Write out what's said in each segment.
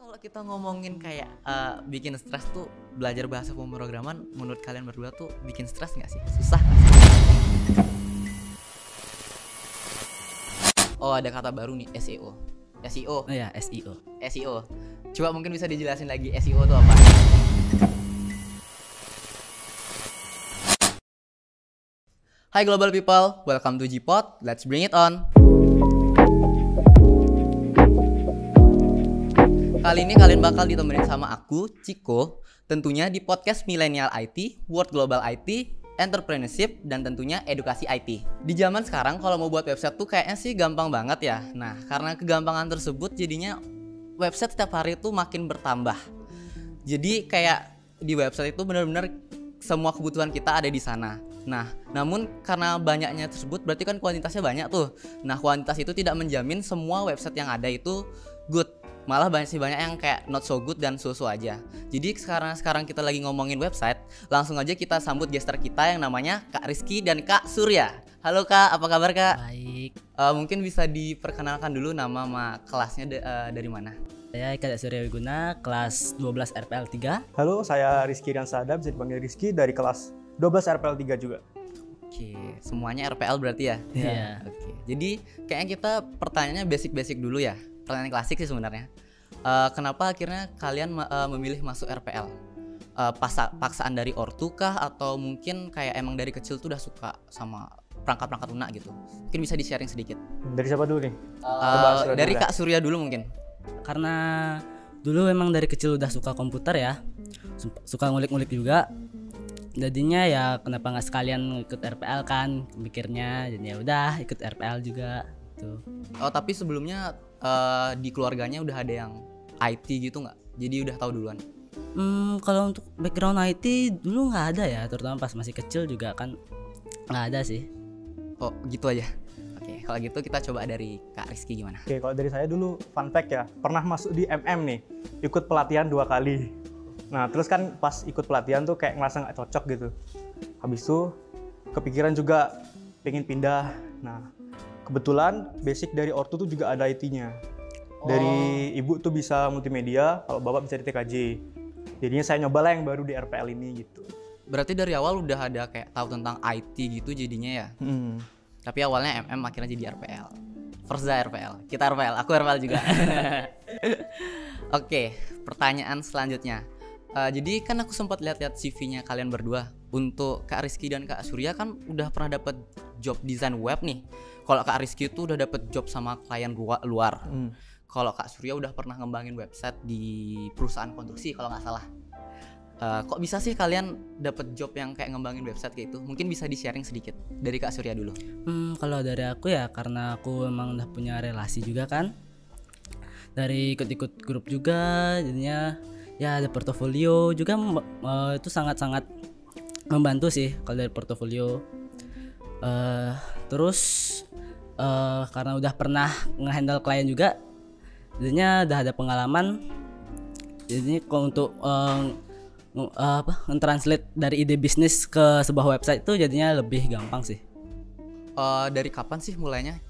Kalau kita ngomongin kayak bikin stres tuh belajar bahasa pemrograman, menurut kalian berdua tuh bikin stres nggak sih? Susah nggak sih? Oh, ada kata baru nih, SEO. SEO. Oh ya, SEO. SEO. Coba mungkin bisa dijelasin lagi SEO itu apa? Hai global people, welcome to Gpod. Let's bring it on. Kali ini kalian bakal ditemenin sama aku, Ciko, tentunya di podcast Millennial IT, World Global IT, Entrepreneurship, dan tentunya edukasi IT. Di zaman sekarang kalau mau buat website tuh kayaknya sih gampang banget ya. Nah, karena kegampangan tersebut jadinya website setiap hari tuh makin bertambah. Jadi kayak di website itu benar-benar semua kebutuhan kita ada di sana. Nah, namun karena banyaknya tersebut berarti kan kuantitasnya banyak tuh. Nah, kuantitas itu tidak menjamin semua website yang ada itu good. Malah banyak yang kayak not so good dan so-so aja. Jadi sekarang kita lagi ngomongin website, langsung aja kita sambut gestar kita yang namanya Kak Rizky dan Kak Surya. Halo Kak, apa kabar Kak? Baik. Mungkin bisa diperkenalkan dulu nama sama kelasnya dari mana? Saya Kak Surya Wiguna, kelas 12 RPL 3. Halo, saya Rizky dan Sada, bisa dipanggil Rizky dari kelas 12 RPL 3 juga. Oke, semuanya RPL berarti ya? Iya. Oke, jadi kayaknya kita pertanyaannya basic dulu ya. Pertanyaan klasik sih sebenarnya. Kenapa akhirnya kalian memilih masuk RPL? Paksaan dari ortu kah? Atau mungkin kayak emang dari kecil tuh udah suka sama perangkat-perangkat lunak gitu? Mungkin bisa di-sharing sedikit. Dari siapa dulu nih? Dari Kak Surya dulu mungkin. Karena dulu emang dari kecil udah suka komputer ya. Suka ngulik-ngulik juga. Jadinya ya kenapa nggak sekalian ikut RPL kan mikirnya. Jadi ya udah ikut RPL juga tuh. Oh, tapi sebelumnya di keluarganya udah ada yang IT gitu nggak? Jadi udah tahu duluan. Kalau untuk background IT dulu nggak ada ya, terutama pas masih kecil juga kan nggak ada sih. Oh, gitu aja. Oke, kalau gitu kita coba dari Kak Rizky gimana? Oke, kalau dari saya dulu fun fact ya, pernah masuk di MM nih, ikut pelatihan 2 kali. Nah, terus kan pas ikut pelatihan tuh kayak ngerasa nggak cocok gitu. Habis itu kepikiran juga pengen pindah. Nah, kebetulan basic dari ortu tuh juga ada IT-nya. Dari ibu tuh bisa multimedia, kalau bapak bisa di TKJ. Jadinya saya nyoba lah yang baru di RPL ini gitu. Berarti dari awal udah ada kayak tahu tentang IT gitu jadinya ya? Tapi awalnya MM akhirnya jadi RPL. Firza RPL, kita RPL, aku RPL juga. Oke, pertanyaan selanjutnya. Jadi kan aku sempat lihat-lihat CV-nya kalian berdua. Untuk Kak Rizky dan Kak Surya kan udah pernah dapat job desain web nih. Kalau Kak Rizky itu udah dapat job sama klien luar. Kalau Kak Surya udah pernah ngembangin website di perusahaan konstruksi kalau nggak salah. Kok bisa sih kalian dapat job yang kayak ngembangin website kayak itu? Mungkin bisa di-sharing sedikit dari Kak Surya dulu. Kalau dari aku ya karena aku emang udah punya relasi juga kan. Dari ikut-ikut grup juga, jadinya ya ada portofolio juga itu sangat-sangat membantu sih kalau dari portofolio. Terus karena udah pernah ngehandle klien juga, jadinya udah ada pengalaman. Jadinya kalau untuk translate dari ide bisnis ke sebuah website itu jadinya lebih gampang sih. Dari kapan sih mulainya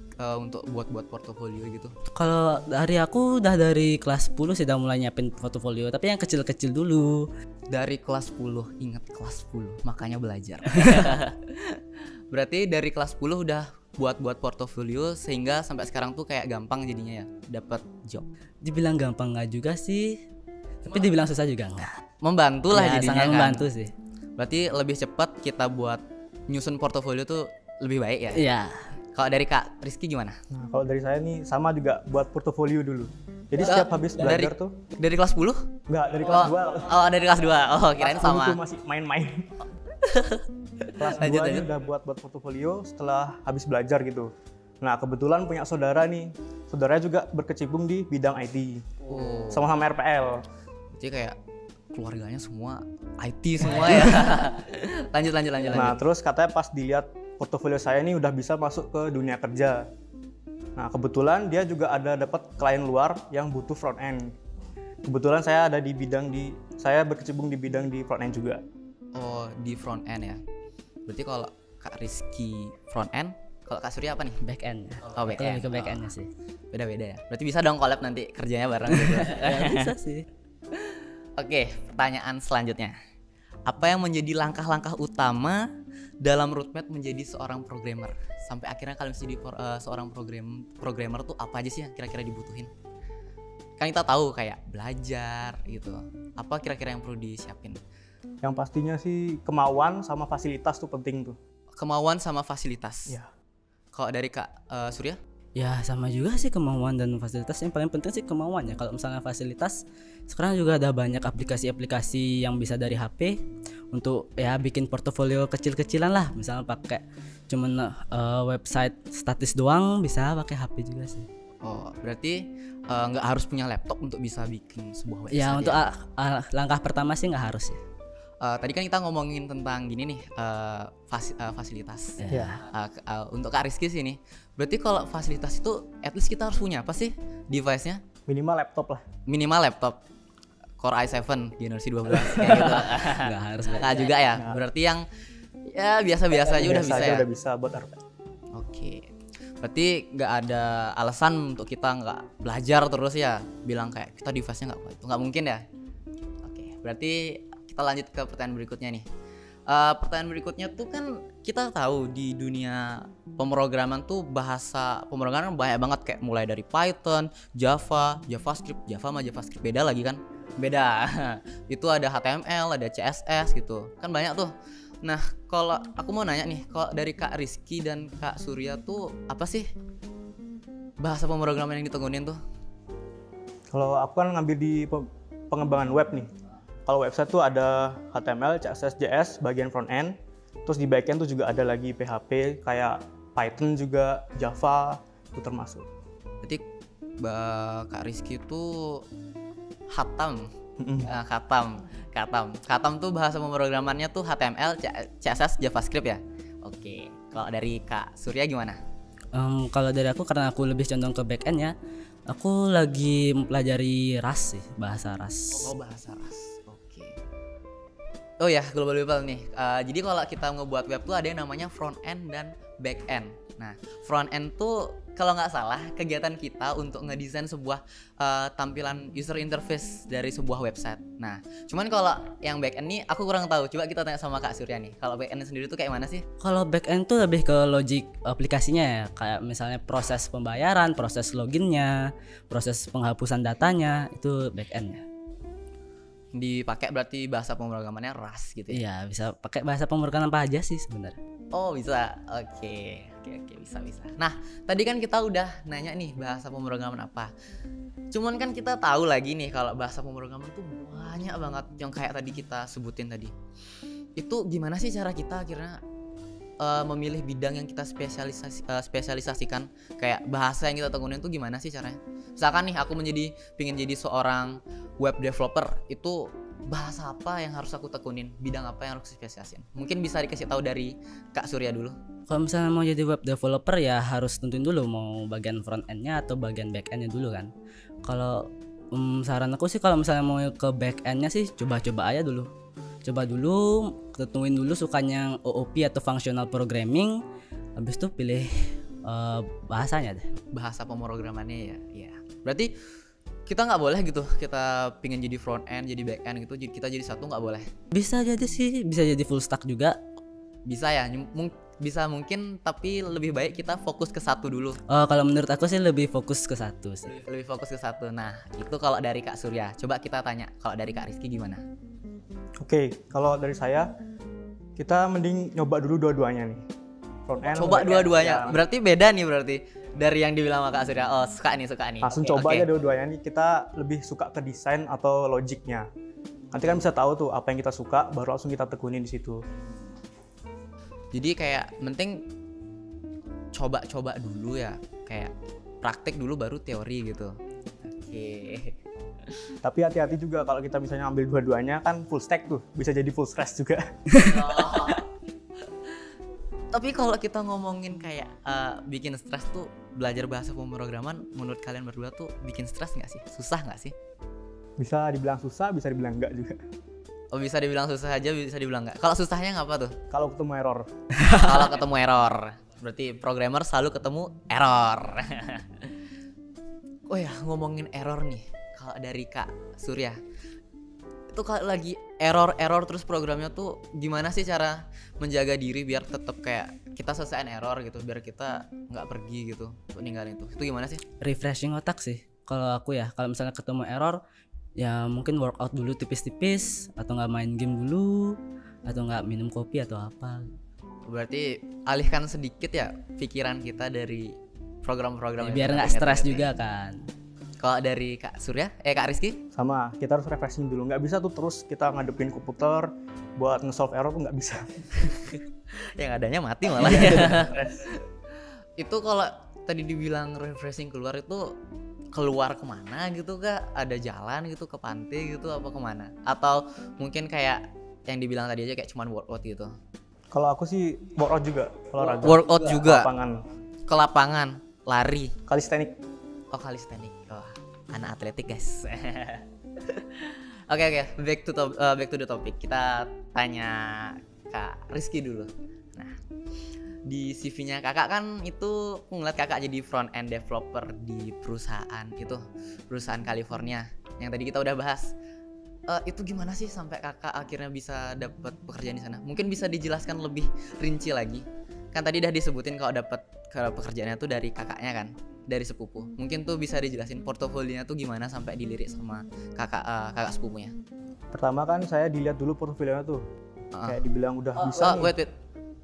untuk buat portofolio gitu? Kalau dari aku udah dari kelas 10 sih udah mulai nyiapin portofolio, tapi yang kecil-kecil dulu. Dari kelas 10, ingat kelas 10, makanya belajar. Berarti dari kelas 10 udah buat portofolio sehingga sampai sekarang tuh kayak gampang jadinya ya dapat job. Dibilang gampang nggak juga sih, tapi dibilang susah juga nggak. Membantu lah Ya, jadinya sangat kan. membantu sih. Berarti lebih cepat kita buat nyusun portofolio tuh lebih baik ya. Iya. Kalau dari Kak Rizky gimana? Nah, kalau dari saya nih sama juga buat portofolio dulu. Jadi setiap habis belajar tuh dari kelas 10? enggak, dari kelas 2. Oh, dari kelas 2. Oh, kirain Kelas 10 sama. tuh masih main-main. Kelas 2 Lanjut. ini udah buat portofolio setelah habis belajar gitu. Nah, kebetulan punya saudara nih. Saudaranya juga berkecimpung di bidang IT. Sama-sama RPL. Jadi kayak keluarganya semua IT semua ya. Lanjut. Nah, terus katanya pas dilihat portofolio saya ini udah bisa masuk ke dunia kerja. Nah, kebetulan dia juga ada dapat klien luar yang butuh front end. Kebetulan saya berkecimpung di bidang di front end juga. Oh, di front end ya. Berarti kalau Kak Rizky front end, Kalau Kak Surya apa nih? Back end. Oh, back end. Lebih ke back endnya sih. Beda-beda ya. Berarti bisa dong collab nanti kerjanya bareng gitu. Ya, bisa sih. Oke, pertanyaan selanjutnya. Apa yang menjadi langkah-langkah utama dalam roadmap menjadi seorang programmer? Sampai akhirnya kalian menjadi seorang programmer tuh apa aja sih yang kira-kira dibutuhin? Kan kita tahu kayak belajar gitu. Apa kira-kira yang perlu disiapin? Yang pastinya sih kemauan sama fasilitas tuh penting tuh. Kemauan sama fasilitas. Ya. Kalau dari Kak Surya? Ya sama juga sih kemauan dan fasilitas. Yang paling penting sih kemauannya. Kalau misalnya fasilitas, sekarang juga ada banyak aplikasi-aplikasi yang bisa dari HP untuk ya bikin portofolio kecil-kecilan lah. Misalnya pakai cuman website statis doang, bisa pakai HP juga sih. Oh, berarti nggak harus punya laptop untuk bisa bikin sebuah website. Ya untuk langkah pertama sih nggak harus ya. Tadi kan kita ngomongin tentang gini nih, fasilitas. Ya. Untuk Kak Rizky sih nih, berarti kalau fasilitas itu at least kita harus punya apa sih device-nya? Minimal laptop lah. Minimal laptop Core i7 generasi 12 kayak gitu. Nggak harus. Nah juga ya, berarti yang ya biasa-biasa aja udah bisa ya? Udah bisa buat RP. Oke, berarti nggak ada alasan untuk kita nggak belajar terus ya, bilang kayak kita device-nya nggak kuat, itu nggak mungkin ya. Oke, berarti kita lanjut ke pertanyaan berikutnya nih. Pertanyaan berikutnya tuh kan kita tahu di dunia pemrograman tuh bahasa pemrograman banyak banget, kayak mulai dari Python, Java, JavaScript, Java sama JavaScript beda lagi kan? Beda. Itu ada HTML, ada CSS gitu. Kan banyak tuh. Nah, kalau aku mau nanya nih, kalau dari Kak Rizky dan Kak Surya tuh apa sih bahasa pemrograman yang ditekunin tuh? Kalau aku kan ngambil di pengembangan web nih. Kalau website tuh ada HTML, CSS, JS, bagian front end. Terus di back end tuh juga ada lagi PHP, kayak Python juga, Java itu termasuk. Berarti Kak Rizky tuh Khatam. Khatam tuh bahasa pemrogramannya tuh HTML, CSS, JavaScript ya. Oke. Kalau dari Kak Surya gimana? Kalau dari aku, karena aku lebih condong ke back end ya, aku lagi mempelajari Rust sih, bahasa Rust. Oh, bahasa Rust. Oke. Oh ya, global level nih. Jadi kalau kita ngebuat web tuh ada yang namanya front end dan back end. Nah, front end tuh kalau nggak salah kegiatan kita untuk ngedesain sebuah tampilan user interface dari sebuah website. Nah, cuman kalau yang back end nih aku kurang tahu. Coba kita tanya sama Kak Surya nih. Kalau back end sendiri tuh kayak mana sih? Kalau back end tuh lebih ke logic aplikasinya ya, kayak misalnya proses pembayaran, proses loginnya, proses penghapusan datanya, itu back endnya. Dipakai berarti bahasa pemrogramannya Rust gitu ya? Iya, bisa pakai bahasa pemrograman apa aja sih sebenarnya. Oh bisa, oke, bisa. Nah tadi kan kita udah nanya nih bahasa pemrograman apa. Cuman kan kita tahu lagi nih kalau bahasa pemrograman tuh banyak banget yang kayak tadi kita sebutin tadi. Itu gimana sih cara kita akhirnya memilih bidang yang kita spesialisasikan? Kayak bahasa yang kita tekunin tuh gimana sih caranya? Misalkan nih aku pingin jadi seorang web developer, itu bahasa apa yang harus aku tekunin, bidang apa yang harus spesialisin? Mungkin bisa dikasih tahu dari Kak Surya dulu. Kalau misalnya mau jadi web developer ya harus tentuin dulu mau bagian front end-nya atau bagian back end-nya dulu kan. Kalau saran aku sih kalau misalnya mau ke back end-nya sih coba-coba aja dulu. Coba dulu, tentuin dulu sukanya OOP atau functional programming, habis itu pilih bahasanya deh. Bahasa pemrogramannya ya. Berarti kita nggak boleh gitu, kita pingin jadi front end, jadi back end gitu, kita jadi satu nggak boleh? Bisa jadi sih, bisa jadi full stack juga. Bisa ya, bisa mungkin, tapi lebih baik kita fokus ke satu dulu. Kalau menurut aku sih lebih fokus ke satu sih. Lebih fokus ke satu. Nah itu kalau dari Kak Surya. Coba kita tanya kalau dari Kak Rizky gimana? Oke, kalau dari saya kita mending nyoba dulu dua-duanya nih. Front end, coba dua-duanya. Ya. Berarti beda nih berarti. Dari yang dibilang sama Kak Surya, oh suka nih. Langsung coba aja dua-duanya nih, kita lebih suka ke desain atau logiknya. Nanti kan bisa tahu tuh apa yang kita suka, baru langsung kita tekunin di situ. Jadi kayak penting coba-coba dulu ya, kayak praktek dulu baru teori gitu. Oke. Tapi hati-hati juga kalau kita misalnya ambil dua-duanya kan full stack tuh, bisa jadi full stress juga. Tapi kalau kita ngomongin kayak bikin stres tuh, belajar bahasa pemrograman menurut kalian berdua tuh bikin stres nggak sih? Susah nggak sih? Bisa dibilang susah, bisa dibilang enggak juga. Oh bisa dibilang susah aja, bisa dibilang enggak. Kalau susahnya ngapa tuh? Kalau ketemu error. Kalau ketemu error. Berarti programmer selalu ketemu error. Oh ya, ngomongin error nih. Kalau dari Kak Surya, itu kalau lagi error terus programnya tuh gimana sih cara menjaga diri biar tetap kayak kita selesaiin error gitu, biar kita nggak pergi gitu untuk ninggalin itu gimana sih? Refreshing otak sih kalau aku ya. Kalau misalnya ketemu error ya mungkin workout dulu tipis-tipis, atau nggak main game dulu, atau nggak minum kopi atau apa. Berarti alihkan sedikit ya pikiran kita dari program-program Ya, biar nggak stres juga kan. Kalau dari Kak Surya, Kak Rizky? Sama, kita harus refreshing dulu. Nggak bisa tuh terus kita ngadepin komputer buat nge-solve error tuh nggak bisa. Yang adanya mati malah. Itu kalau tadi dibilang refreshing keluar itu keluar kemana gitu Kak? Ada jalan gitu ke pantai gitu apa kemana? Atau mungkin kayak yang dibilang tadi aja kayak cuman workout gitu? Kalau aku sih workout juga, olahraga. Workout juga? Lapangan. Ke lapangan, lari? Calisthenics. Oh calisthenics, oh, anak atletik guys. Oke, back to the topic. Kita tanya Kak Rizky dulu. Nah, di CV-nya kakak kan itu ngeliat kakak jadi front end developer di perusahaan itu, perusahaan California yang tadi kita udah bahas. Itu gimana sih sampai kakak akhirnya bisa dapat pekerjaan di sana? Mungkin bisa dijelaskan lebih rinci lagi. Kan tadi udah disebutin kalau dapat pekerjaannya tuh dari kakaknya kan, dari sepupu. Mungkin tuh bisa dijelasin portofolionya tuh gimana sampai dilirik sama kakak sepupunya. Pertama kan saya dilihat dulu portofolionya tuh. Kayak dibilang udah bisa nih. Wait.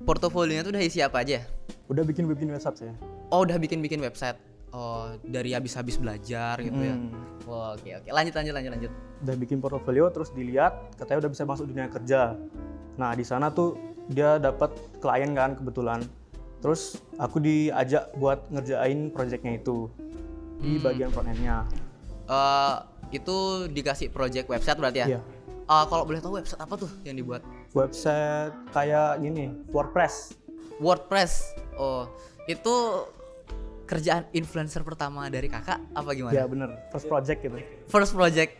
Portofolionya tuh udah isi apa aja? Udah bikin website saya. Oh, udah bikin website. Oh, dari habis belajar gitu ya. Oh, oke. Lanjut. Udah bikin portofolio terus dilihat, katanya udah bisa masuk dunia kerja. Nah, di sana tuh dia dapat klien kan kebetulan. Terus aku diajak buat ngerjain projectnya itu di bagian front end-nya. Itu dikasih project website berarti ya? Iya. Kalau boleh tahu website apa tuh yang dibuat? Website kayak gini, WordPress. Oh, itu kerjaan influencer pertama dari kakak apa gimana? Ya bener, first project gitu. First project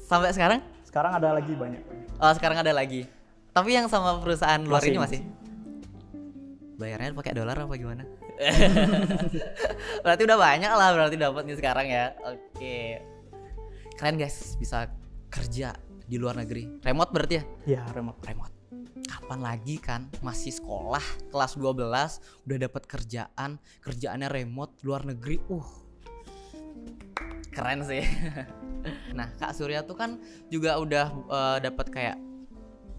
sampai sekarang? Sekarang ada lagi banyak. Oh, sekarang ada lagi. Tapi yang sama perusahaan luar ini masih? Bayarnya pakai dolar apa gimana? Berarti udah banyak lah berarti dapat nih sekarang ya. Oke. Keren guys, bisa kerja di luar negeri. Remote berarti ya? Iya, remote. Kapan lagi kan masih sekolah kelas 12 udah dapat kerjaannya remote luar negeri. Keren sih. Nah, Kak Surya tuh kan juga udah dapat kayak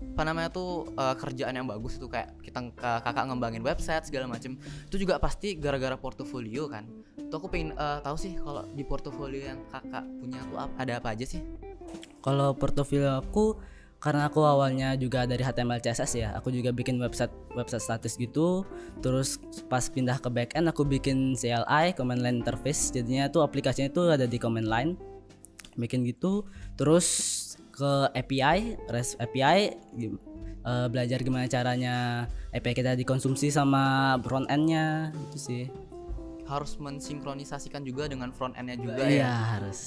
apa namanya tuh kerjaan yang bagus itu, kayak kakak ngembangin website segala macem. Itu juga pasti gara-gara portofolio kan. Tuh aku pengen tahu sih kalau di portofolio yang kakak punya tuh ada apa aja sih? Kalau portofolio aku, karena aku awalnya juga dari HTML CSS ya, aku juga bikin website statis gitu. Terus pas pindah ke backend aku bikin CLI, command line interface. Jadinya tuh aplikasinya itu ada di command line, bikin gitu. Terus ke API, REST API, belajar gimana caranya API kita dikonsumsi sama front end-nya gitu sih. Harus mensinkronisasikan juga dengan front end-nya juga ya? Iya, harus.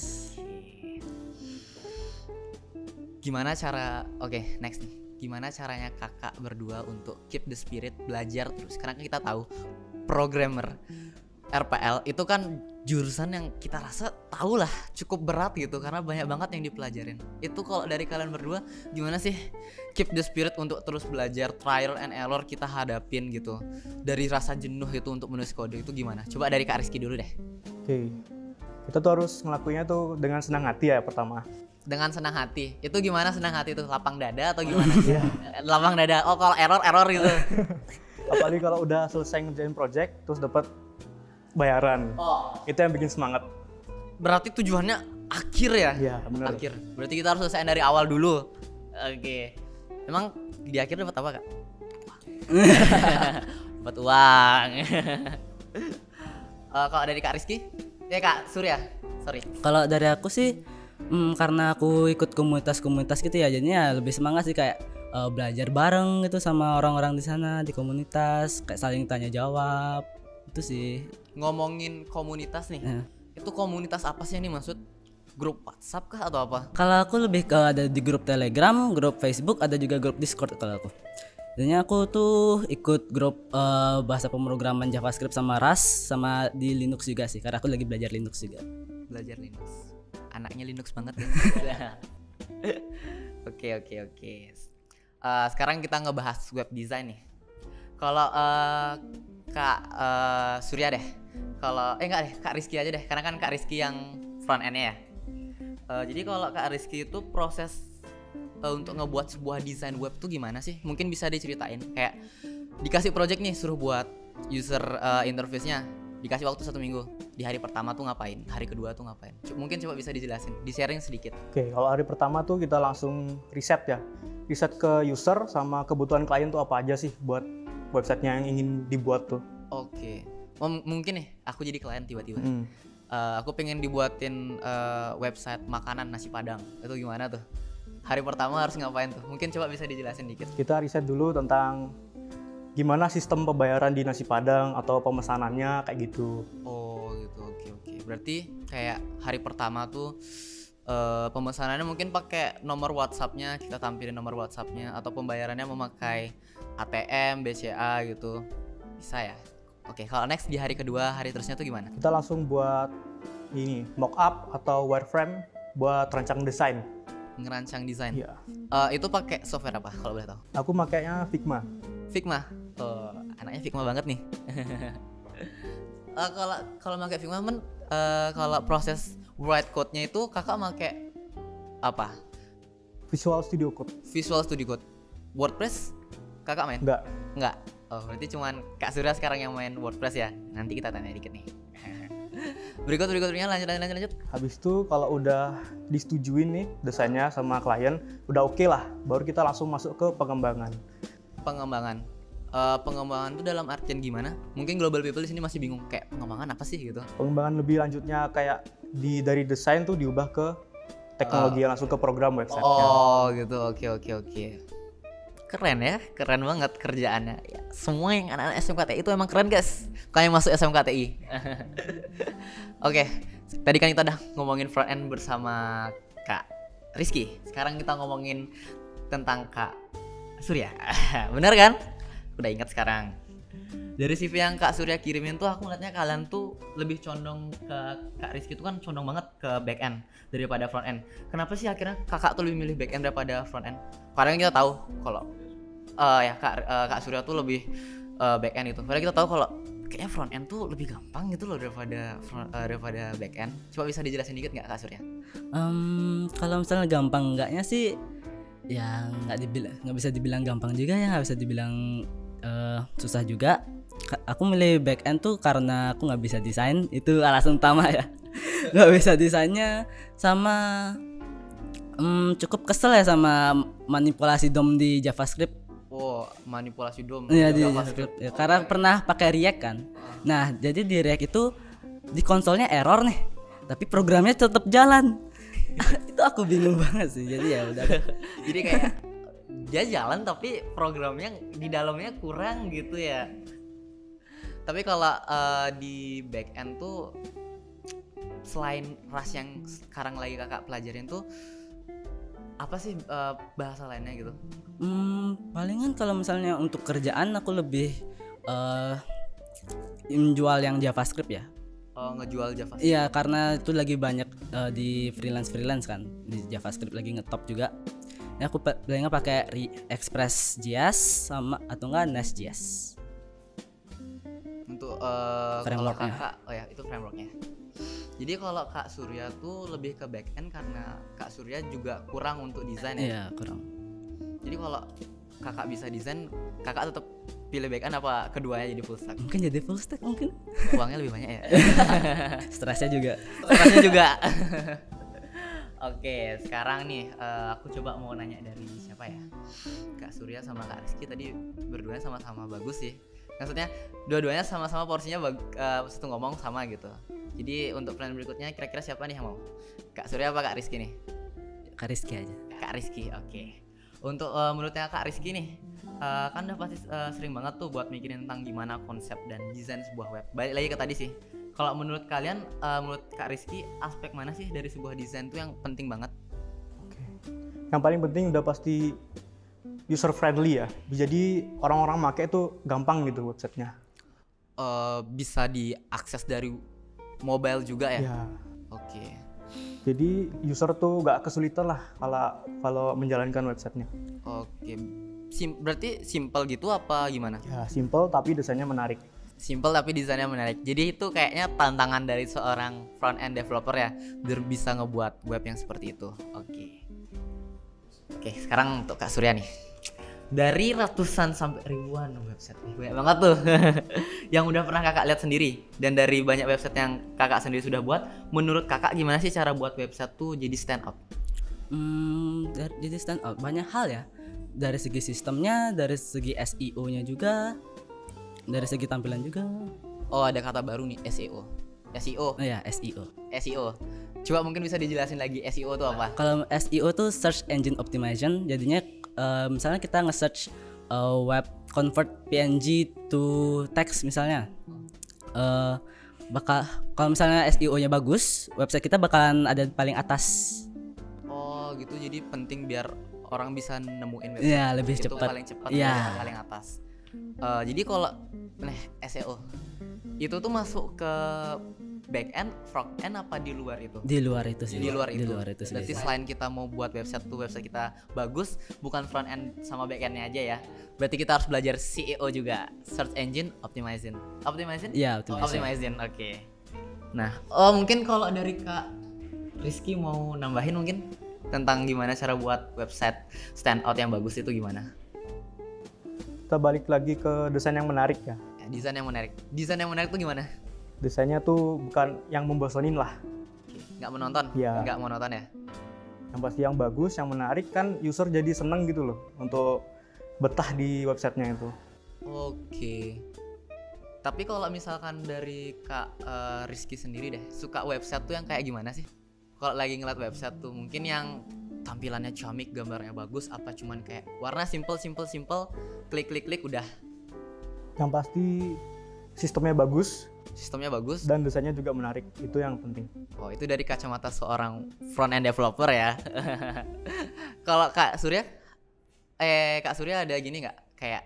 Gimana next nih. Gimana caranya kakak berdua untuk keep the spirit belajar terus? Karena kita tahu programmer RPL itu kan jurusan yang kita rasa tahu lah cukup berat gitu, karena banyak banget yang dipelajarin. Itu kalau dari kalian berdua gimana sih keep the spirit untuk terus belajar, trial and error kita hadapin gitu, dari rasa jenuh itu untuk menulis kode itu gimana? Coba dari Kak Rizky dulu deh. Oke. Kita tuh harus ngelakuinnya tuh dengan senang hati ya pertama. Dengan senang hati. Itu gimana senang hati itu? Lapang dada atau gimana? Lapang dada. Oh, kalau error gitu. Apalagi kalau udah selesai ngerjain project terus dapat bayaran. Itu yang bikin semangat. Berarti tujuannya akhir ya? Iya, benar. Akhir. Berarti kita harus selesai dari awal dulu. Oke. Emang di akhir dapat apa, Kak? Dapat uang. Kalau dari Kak Rizky? Kak Surya. Sorry. Kalau dari aku sih karena aku ikut komunitas gitu ya, jadinya lebih semangat sih, kayak belajar bareng gitu sama orang-orang di sana di komunitas, kayak saling tanya jawab itu sih. Ngomongin komunitas nih, itu komunitas apa sih yang dimaksud? Grup WhatsApp kah atau apa? Kalau aku lebih ke ada di grup Telegram, grup Facebook, ada juga grup Discord kalau aku. Jadinya aku tuh ikut grup bahasa pemrograman JavaScript sama Rust sama di Linux juga sih, karena aku lagi belajar Linux juga. Belajar Linux. Anaknya Linux banget ya. Oke. Sekarang kita ngebahas web design nih. Kalau Kak Surya deh. Kalau enggak deh, Kak Rizky aja deh. Karena kan Kak Rizky yang front end-nya ya. Jadi kalau Kak Rizky itu proses untuk ngebuat sebuah desain web tuh gimana sih? Mungkin bisa diceritain. Kayak dikasih project nih, suruh buat user interface-nya. Dikasih waktu 1 minggu. Di hari pertama tuh ngapain? Hari kedua tuh ngapain? Mungkin coba bisa dijelasin, di-sharing sedikit. Oke, kalau hari pertama tuh kita langsung riset ya. Riset ke user sama kebutuhan klien tuh apa aja sih buat websitenya yang ingin dibuat tuh. Oke. Mungkin nih, aku jadi klien tiba-tiba. Aku pengen dibuatin website makanan nasi Padang. Itu gimana tuh? Hari pertama harus ngapain tuh? Mungkin coba bisa dijelasin dikit. Kita riset dulu tentang gimana sistem pembayaran di nasi Padang atau pemesanannya kayak gitu. Oh gitu, oke. Berarti kayak hari pertama tuh pemesanannya mungkin pakai nomor WhatsApp-nya, kita tampilin nomor WhatsApp-nya, atau pembayarannya memakai ATM, BCA gitu. Bisa ya? Oke, kalau next di hari kedua, hari terusnya tuh gimana? Kita langsung buat ini mockup atau wireframe buat rancang desain. Ngerancang desain. Iya. Itu pakai software apa kalau boleh tahu? Aku makainya Figma. Figma. Oh, anaknya Figma banget nih. Kalau pakai Figma kalau proses write code-nya itu kakak pakai apa? Visual Studio Code. Visual Studio Code. WordPress kakak main? Enggak. Oh, berarti cuman Kak Surya sekarang yang main WordPress ya. Nanti kita tanya dikit nih. Berikutnya lanjut. Habis itu kalau udah disetujuin nih desainnya sama klien, udah oke lah, baru kita langsung masuk ke pengembangan. Pengembangan itu dalam artian gimana? Mungkin global people di sini masih bingung kayak pengembangan apa sih gitu. Pengembangan lebih lanjutnya kayak dari desain tuh diubah ke teknologi langsung ke program website. Oh gitu, oke. Keren ya, keren banget kerjaannya. Ya, semua yang anak-anak SMKTI itu emang keren guys. Kayak masuk SMKTI. Oke, tadi kan kita udah ngomongin front end bersama Kak Rizky. Sekarang kita ngomongin tentang Kak Surya. Bener kan? Udah ingat sekarang. Dari CV yang Kak Surya kirimin tuh aku ngeliatnya kalian tuh lebih condong ke Kak Rizky tuh kan condong banget ke back end daripada front end. Kenapa sih akhirnya kakak tuh lebih milih back end daripada front end? Karena kita tahu kalau Kak Surya tuh lebih back end itu. Padahal kita tahu kalau kayaknya front end tuh lebih gampang gitu loh daripada back end. Coba bisa dijelasin dikit nggak Kak Surya? Kalau misalnya gampang enggaknya sih ya nggak bisa dibilang gampang juga ya, nggak bisa dibilang susah juga. Aku milih back end tuh karena aku nggak bisa desain, itu alasan utama ya. Nggak bisa desainnya sama cukup kesel ya sama manipulasi DOM di JavaScript. Oh, manipulasi DOM Iya di JavaScript. Ya, karena pernah pakai React kan. Nah, jadi di React itu di konsolnya error nih, tapi programnya tetap jalan. Itu aku bingung banget sih. Jadi ya udah. Jadi kayak dia jalan tapi programnya di dalamnya kurang gitu ya. Tapi kalau di back end tuh selain Rust yang sekarang lagi kakak pelajarin tuh apa sih bahasa lainnya gitu? Palingan kalau misalnya untuk kerjaan aku lebih menjual yang JavaScript ya. Ngejual JavaScript. Iya, karena itu lagi banyak di freelance kan, di JavaScript lagi ngetop juga. Ya aku palingnya pakai Express.js sama atau enggak Nest.js. Untuk frameworknya. Kakak, itu frameworknya. Jadi kalau Kak Surya tuh lebih ke back end karena Kak Surya juga kurang untuk desain ya. Iya, kurang. Jadi kalau kakak bisa desain, kakak tetap pilih back end apa keduanya jadi full stack? Mungkin jadi full stack mungkin. Uangnya lebih banyak ya. Stresnya juga. Oke, sekarang nih aku coba mau nanya dari siapa ya? Kak Surya sama Kak Rizky tadi berdua sama-sama bagus sih. Maksudnya dua-duanya sama-sama porsinya satu ngomong sama gitu. Jadi untuk plan berikutnya kira-kira siapa nih yang mau? Kak Surya apa Kak Rizky nih? Kak Rizky aja. Kak Rizky, oke. Untuk menurutnya Kak Rizky nih, kan udah pasti sering banget tuh buat mikirin tentang gimana konsep dan desain sebuah web. Balik lagi ke tadi sih. Kalau menurut kalian, menurut Kak Rizky, aspek mana sih dari sebuah desain tuh yang penting banget? Oke. Yang paling penting udah pasti user friendly ya. Jadi orang-orang pakai itu gampang gitu websitenya. Bisa diakses dari mobile juga ya? Ya. Oke. Jadi user tuh nggak kesulitan lah kalau menjalankan websitenya. Oke. Berarti simple gitu apa gimana? Ya simple tapi desainnya menarik. Simple tapi desainnya menarik. Jadi itu kayaknya tantangan dari seorang front end developer ya, biar bisa ngebuat web yang seperti itu. Oke, sekarang untuk Kak Surya nih. Dari ratusan sampai ribuan website nih, banyak banget tuh yang udah pernah kakak lihat sendiri. Dan dari banyak website yang kakak sendiri sudah buat, menurut kakak gimana sih cara buat website tuh jadi stand out? Jadi stand out banyak hal ya. Dari segi sistemnya, dari segi SEO-nya juga, dari segi tampilan juga. Oh, ada kata baru nih, SEO. SEO. Oh ya, SEO. SEO. Coba mungkin bisa dijelasin lagi SEO itu apa? Kalau SEO tuh search engine optimization, jadinya misalnya kita nge-search web convert PNG to text misalnya, kalau misalnya SEO-nya bagus, website kita bakalan ada paling atas. Oh gitu, jadi penting biar orang bisa nemuin website. Iya, lebih itu cepat. paling cepat, Iya. paling atas. Jadi kalau SEO itu tuh masuk ke back end, front end apa di luar itu? Di luar itu sih. Di luar itu. sih. Berarti selain kita mau buat website kita bagus, bukan front end sama back endnya aja ya. Berarti kita harus belajar SEO juga, search engine optimizing. Iya, Optimizing. Oke. Nah, mungkin kalau dari Kak Rizky mau nambahin mungkin tentang gimana cara buat website stand out yang bagus itu gimana? Kita balik lagi ke desain yang menarik ya. Desain yang menarik. Desain yang menarik tuh gimana? Desainnya tuh bukan yang membosanin lah. Nggak menonton? Iya. Nggak monoton ya? Yang pasti yang bagus, yang menarik kan user jadi seneng gitu loh untuk betah di websitenya itu. Oke. Tapi kalau misalkan dari Kak Rizky sendiri deh, suka website tuh yang kayak gimana sih? Kalau lagi ngeliat website tuh mungkin yang tampilannya comik, gambarnya bagus, apa cuman kayak warna simple, klik udah. Yang pasti sistemnya bagus dan desainnya juga menarik, itu yang penting. Oh, itu dari kacamata seorang front end developer ya. Kalau Kak Surya ada gini nggak, kayak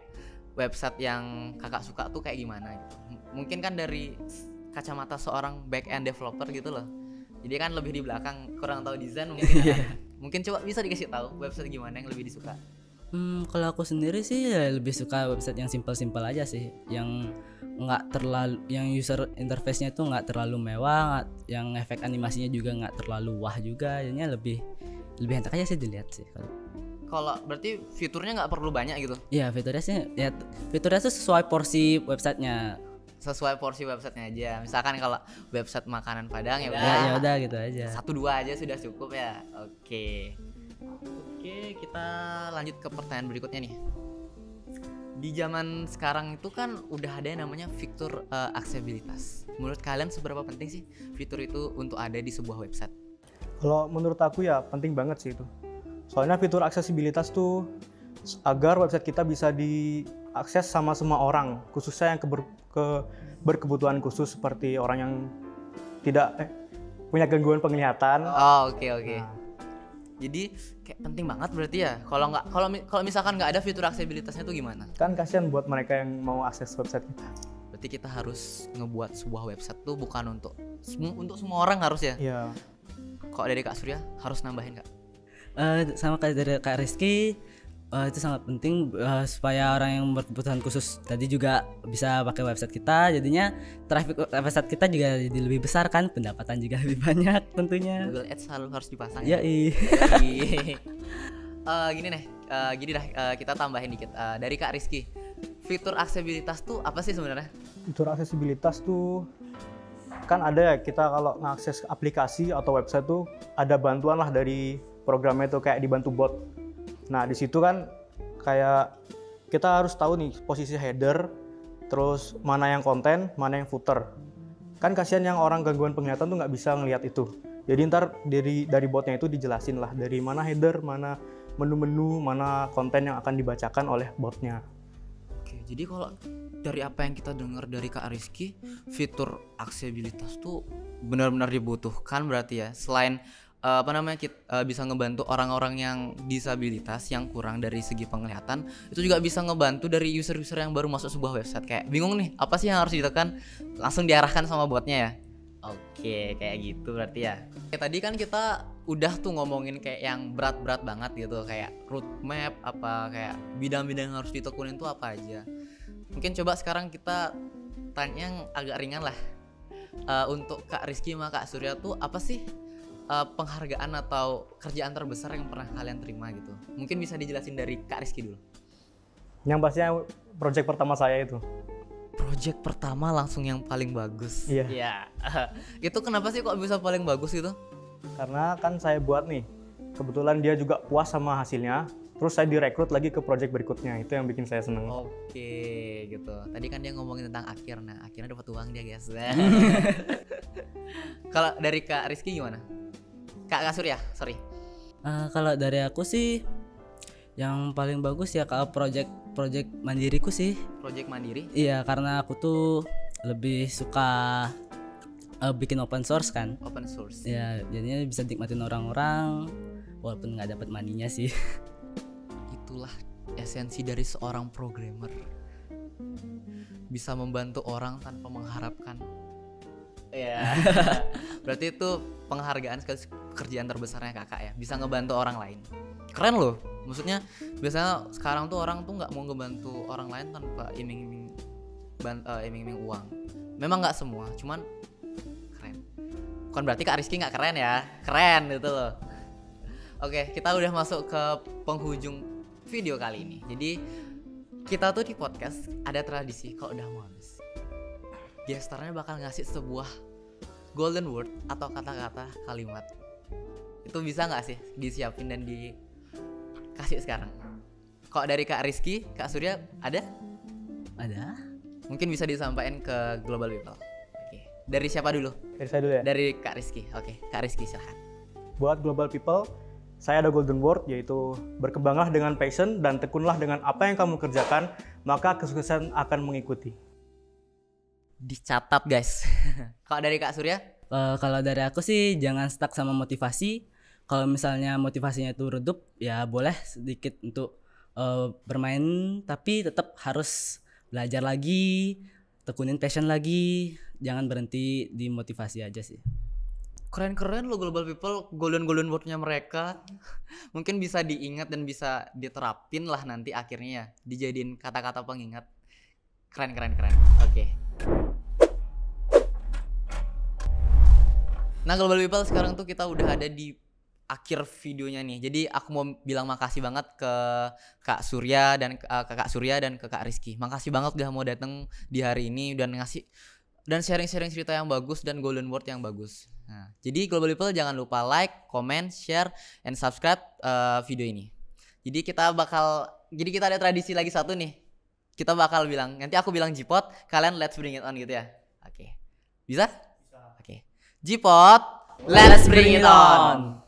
website yang kakak suka tuh kayak gimana gitu? Mungkin kan dari kacamata seorang back end developer gitu loh. Jadi kan lebih di belakang, kurang tahu desain mungkin. Mungkin coba bisa dikasih tahu website gimana yang lebih disuka? Kalau aku sendiri sih ya lebih suka website yang simple aja sih, yang nggak terlalu, yang user interface-nya itu nggak terlalu mewah, yang efek animasinya juga nggak terlalu wah juga, jadinya lebih enak aja sih dilihat sih. Kalau berarti fiturnya nggak perlu banyak gitu? Iya, fiturnya tuh sesuai porsi websitenya. Sesuai porsi websitenya aja. Misalkan kalau website makanan Padang ya udah gitu aja. 1-2 aja sudah cukup ya. Oke, kita lanjut ke pertanyaan berikutnya nih. Di zaman sekarang itu kan udah ada yang namanya fitur aksesibilitas. Menurut kalian seberapa penting sih fitur itu untuk ada di sebuah website? Kalau menurut aku ya penting banget sih itu. Soalnya fitur aksesibilitas tuh agar website kita bisa diakses sama semua orang, khususnya yang berkebutuhan khusus seperti orang yang tidak punya gangguan penglihatan. Oh, oke. Nah. Jadi kayak penting banget berarti ya. Kalau misalkan nggak ada fitur aksesibilitasnya tuh gimana? Kan kasihan buat mereka yang mau akses website kita. Berarti kita harus ngebuat sebuah website tuh bukan untuk semua orang harus ya? Iya. Kok dari Kak Surya harus nambahin Kak? Sama kayak dari Kak Rizky, itu sangat penting supaya orang yang berkebutuhan khusus tadi juga bisa pakai website kita, jadinya traffic website kita juga jadi lebih besar kan, pendapatan juga lebih banyak tentunya. Google Ads selalu harus dipasang ya. Gini dah, kita tambahin dikit dari Kak Rizky. Fitur aksesibilitas tuh apa sih sebenarnya? Fitur aksesibilitas tuh kan ada ya, kita kalau ngakses aplikasi atau website tuh ada bantuan lah dari programnya tuh, kayak dibantu bot. Nah di situ kan kayak kita harus tahu nih posisi header, terus mana yang konten, mana yang footer. Kan kasihan yang orang gangguan penglihatan tuh nggak bisa ngelihat itu. Jadi ntar dari botnya itu dijelasin lah dari mana header, mana menu-menu, mana konten yang akan dibacakan oleh botnya. Oke, jadi kalau dari apa yang kita dengar dari Kak Rizky, fitur aksesibilitas tuh benar-benar dibutuhkan berarti ya. Selain bisa ngebantu orang-orang yang disabilitas yang kurang dari segi penglihatan. Itu juga bisa ngebantu dari user-user yang baru masuk sebuah website, kayak bingung nih apa sih yang harus ditekan, langsung diarahkan sama botnya ya. Oke, kayak gitu berarti ya. Tadi kan kita udah tuh ngomongin kayak yang berat-berat banget gitu, kayak roadmap, apa kayak bidang-bidang yang harus ditekunin tuh apa aja. Mungkin coba sekarang kita tanya yang agak ringan lah. Untuk Kak Rizky sama Kak Surya tuh apa sih penghargaan atau kerjaan terbesar yang pernah kalian terima gitu? Mungkin bisa dijelasin dari Kak Rizky dulu. Yang pastinya project pertama saya itu. Project pertama langsung yang paling bagus. Iya. Iya. Itu kenapa sih kok bisa paling bagus gitu? Karena kan saya buat nih, kebetulan dia juga puas sama hasilnya, terus saya direkrut lagi ke project berikutnya. Itu yang bikin saya seneng. Oke, gitu. Tadi kan dia ngomongin tentang akhir, nah akhirnya dapat uang dia guys. Kalau dari Kak Rizky gimana? Kak Surya, sorry. Kalau dari aku sih yang paling bagus ya kalau project mandiriku sih. Project mandiri? Iya, karena aku tuh lebih suka bikin open source kan. Open source. Ya, jadinya bisa nikmatin orang-orang walaupun nggak dapat maninya sih. Itulah esensi dari seorang programmer. Bisa membantu orang tanpa mengharapkan. Ya. Berarti itu penghargaan sekali pekerjaan terbesarnya kakak ya. Bisa ngebantu orang lain. Keren loh. Maksudnya biasanya sekarang tuh orang tuh nggak mau ngebantu orang lain tanpa iming-iming uang. Memang nggak semua, cuman keren. Bukan berarti Kak Rizky nggak keren ya, keren gitu loh. Oke, kita udah masuk ke penghujung video kali ini. Jadi kita tuh di podcast ada tradisi kalau udah mau habis, gestarnya bakal ngasih sebuah golden word atau kata-kata kalimat. Itu bisa nggak sih disiapin dan dikasih sekarang? Kok dari Kak Rizky, Kak Surya ada? Ada. Mungkin bisa disampaikan ke Global People. Oke. Dari siapa dulu? Dari saya dulu ya. Dari Kak Rizky. Oke, Kak Rizky silahkan. Buat Global People, saya ada golden word, yaitu berkembanglah dengan passion dan tekunlah dengan apa yang kamu kerjakan, maka kesuksesan akan mengikuti. Dicatat guys. Kalau dari Kak Surya? Kalau dari aku sih jangan stuck sama motivasi. Kalau misalnya motivasinya itu redup, ya boleh sedikit untuk bermain, tapi tetap harus belajar lagi, tekunin passion lagi, jangan berhenti di motivasi aja sih. Keren-keren loh Global People, golden word-nya mereka. Mungkin bisa diingat dan bisa diterapin lah nanti akhirnya ya, dijadiin kata-kata pengingat. Keren. Oke. Nah Global People, sekarang tuh kita udah ada di akhir videonya nih. Jadi aku mau bilang makasih banget ke Kak Surya dan ke Kak Surya dan ke Kak Rizky. Makasih banget udah mau datang di hari ini dan ngasih dan sharing-sharing cerita yang bagus dan golden word yang bagus. Nah, jadi Global People jangan lupa like, comment, share, and subscribe video ini. Jadi kita ada tradisi lagi satu nih. Kita bakal bilang, nanti aku bilang Jipot, kalian let's bring it on gitu ya. Oke. Bisa? Oke. Jipot, let's bring it on.